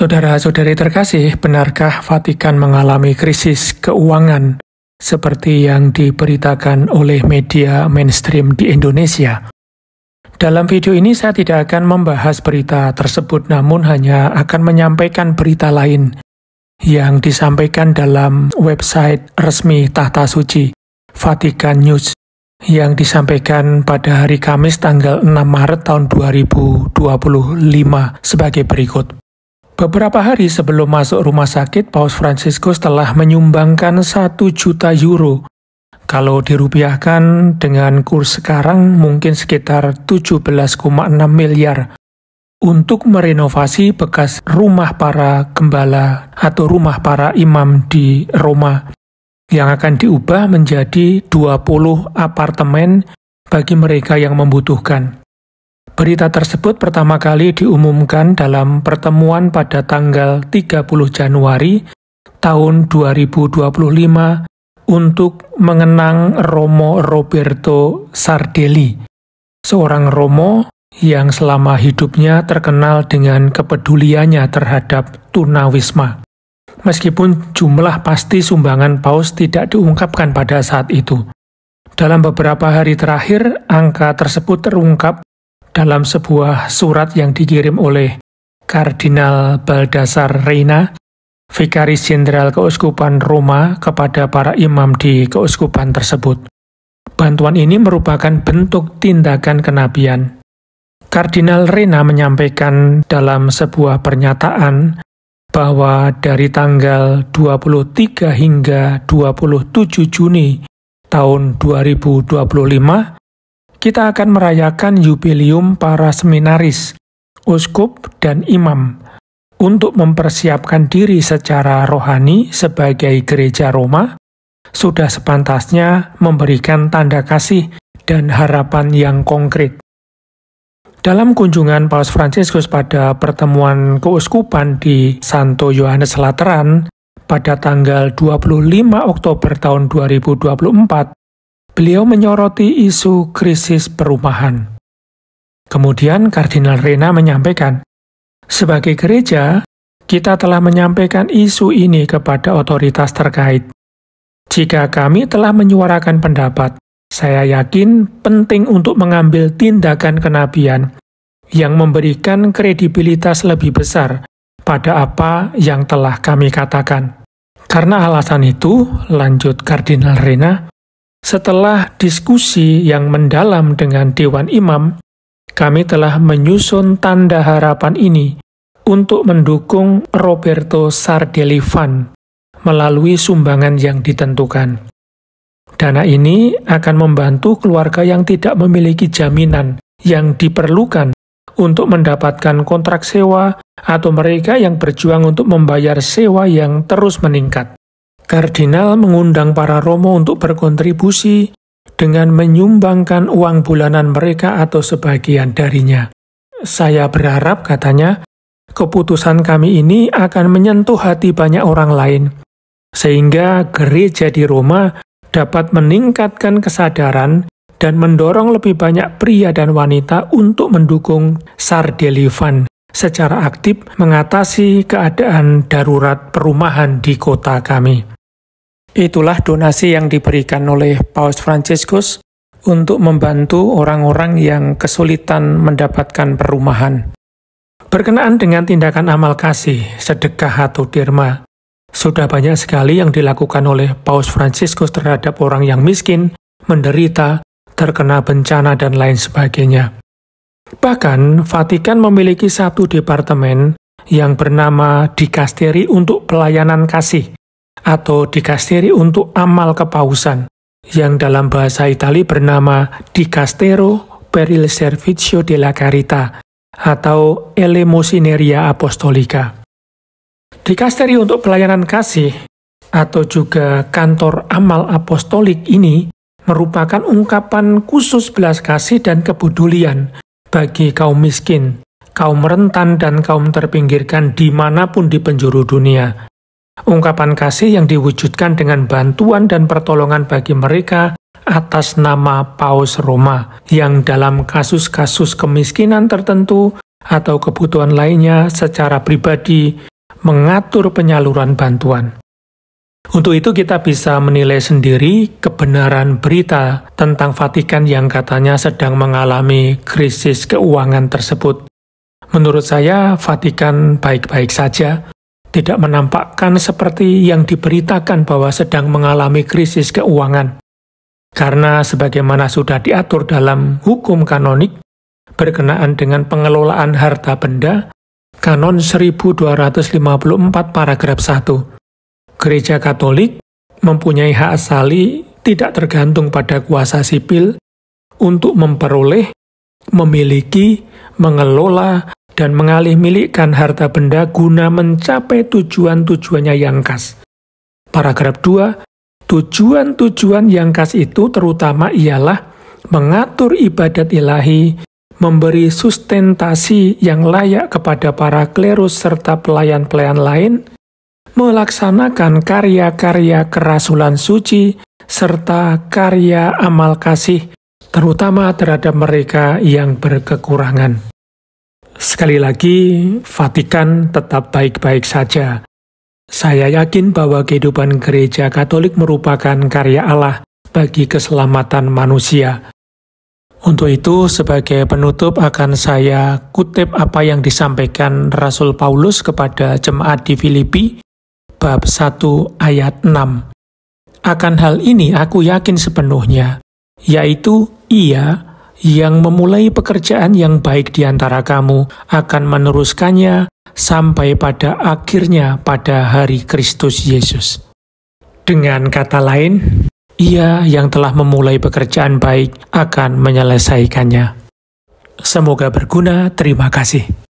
Saudara-saudari terkasih, benarkah Vatikan mengalami krisis keuangan seperti yang diberitakan oleh media mainstream di Indonesia? Dalam video ini saya tidak akan membahas berita tersebut, namun hanya akan menyampaikan berita lain yang disampaikan dalam website resmi Tahta Suci, Vatikan News, yang disampaikan pada hari Kamis tanggal 6 Maret tahun 2025 sebagai berikut. Beberapa hari sebelum masuk rumah sakit, Paus Fransiskus telah menyumbangkan 1 juta euro. Kalau dirupiahkan dengan kurs sekarang mungkin sekitar 17,6 miliar untuk merenovasi bekas rumah para gembala atau rumah para imam di Roma yang akan diubah menjadi 20 apartemen bagi mereka yang membutuhkan. Berita tersebut pertama kali diumumkan dalam pertemuan pada tanggal 30 Januari tahun 2025 untuk mengenang Romo Roberto Sardelli, seorang Romo yang selama hidupnya terkenal dengan kepeduliannya terhadap tunawisma. Meskipun jumlah pasti sumbangan Paus tidak diungkapkan pada saat itu. Dalam beberapa hari terakhir, angka tersebut terungkap dalam sebuah surat yang dikirim oleh Kardinal Baldassar Reina, Vikaris Jenderal Keuskupan Roma, kepada para imam di keuskupan tersebut. Bantuan ini merupakan bentuk tindakan kenabian. Kardinal Reina menyampaikan dalam sebuah pernyataan bahwa dari tanggal 23 hingga 27 Juni tahun 2025, kita akan merayakan yubileum para seminaris, uskup, dan imam untuk mempersiapkan diri secara rohani sebagai gereja Roma. Sudah sepantasnya memberikan tanda kasih dan harapan yang konkret. Dalam kunjungan Paus Fransiskus pada pertemuan keuskupan di Santo Yohanes Lateran pada tanggal 25 Oktober tahun 2024, beliau menyoroti isu krisis perumahan. Kemudian Kardinal Reina menyampaikan, sebagai gereja, kita telah menyampaikan isu ini kepada otoritas terkait. Jika kami telah menyuarakan pendapat, saya yakin penting untuk mengambil tindakan kenabian yang memberikan kredibilitas lebih besar pada apa yang telah kami katakan. Karena alasan itu, lanjut Kardinal Reina, setelah diskusi yang mendalam dengan Dewan Imam, kami telah menyusun tanda harapan ini untuk mendukung Roberto Sardelli Fund melalui sumbangan yang ditentukan. Dana ini akan membantu keluarga yang tidak memiliki jaminan yang diperlukan untuk mendapatkan kontrak sewa atau mereka yang berjuang untuk membayar sewa yang terus meningkat. Kardinal mengundang para Romo untuk berkontribusi dengan menyumbangkan uang bulanan mereka atau sebagian darinya. Saya berharap, katanya, keputusan kami ini akan menyentuh hati banyak orang lain, sehingga gereja di Roma dapat meningkatkan kesadaran dan mendorong lebih banyak pria dan wanita untuk mendukung Sardelli Fund secara aktif mengatasi keadaan darurat perumahan di kota kami. Itulah donasi yang diberikan oleh Paus Fransiskus untuk membantu orang-orang yang kesulitan mendapatkan perumahan. Berkenaan dengan tindakan amal kasih, sedekah atau derma, sudah banyak sekali yang dilakukan oleh Paus Fransiskus terhadap orang yang miskin, menderita, terkena bencana, dan lain sebagainya. Bahkan, Vatikan memiliki satu departemen yang bernama Dikasteri untuk Pelayanan Kasih, atau Dikasteri untuk Amal Kepausan, yang dalam bahasa Itali bernama Dicastero per il Servizio della Carità, atau Elemosineria Apostolica. Dikasteri untuk pelayanan kasih atau juga kantor amal apostolik ini merupakan ungkapan khusus belas kasih dan kepedulian bagi kaum miskin, kaum rentan, dan kaum terpinggirkan dimanapun di penjuru dunia. Ungkapan kasih yang diwujudkan dengan bantuan dan pertolongan bagi mereka atas nama Paus Roma, yang dalam kasus-kasus kemiskinan tertentu atau kebutuhan lainnya secara pribadi mengatur penyaluran bantuan. Untuk itu kita bisa menilai sendiri kebenaran berita tentang Vatikan yang katanya sedang mengalami krisis keuangan tersebut. Menurut saya, Vatikan baik-baik saja, tidak menampakkan seperti yang diberitakan bahwa sedang mengalami krisis keuangan. Karena sebagaimana sudah diatur dalam hukum kanonik berkenaan dengan pengelolaan harta benda, Kanon 1254 paragraf 1, Gereja Katolik mempunyai hak asali tidak tergantung pada kuasa sipil untuk memperoleh, memiliki, mengelola, dan mengalih-milikkan harta benda guna mencapai tujuan-tujuannya yang khas. Paragraf 2, tujuan-tujuan yang khas itu terutama ialah mengatur ibadat ilahi, memberi sustentasi yang layak kepada para klerus serta pelayan-pelayan lain, melaksanakan karya-karya kerasulan suci, serta karya amal kasih, terutama terhadap mereka yang berkekurangan. Sekali lagi, Vatikan tetap baik-baik saja. Saya yakin bahwa kehidupan Gereja Katolik merupakan karya Allah bagi keselamatan manusia. Untuk itu, sebagai penutup akan saya kutip apa yang disampaikan Rasul Paulus kepada jemaat di Filipi, bab 1 ayat 6. Akan hal ini aku yakin sepenuhnya, yaitu Ia yang memulai pekerjaan yang baik di antara kamu akan meneruskannya sampai pada akhirnya pada hari Kristus Yesus. Dengan kata lain, Ia yang telah memulai pekerjaan baik akan menyelesaikannya. Semoga berguna. Terima kasih.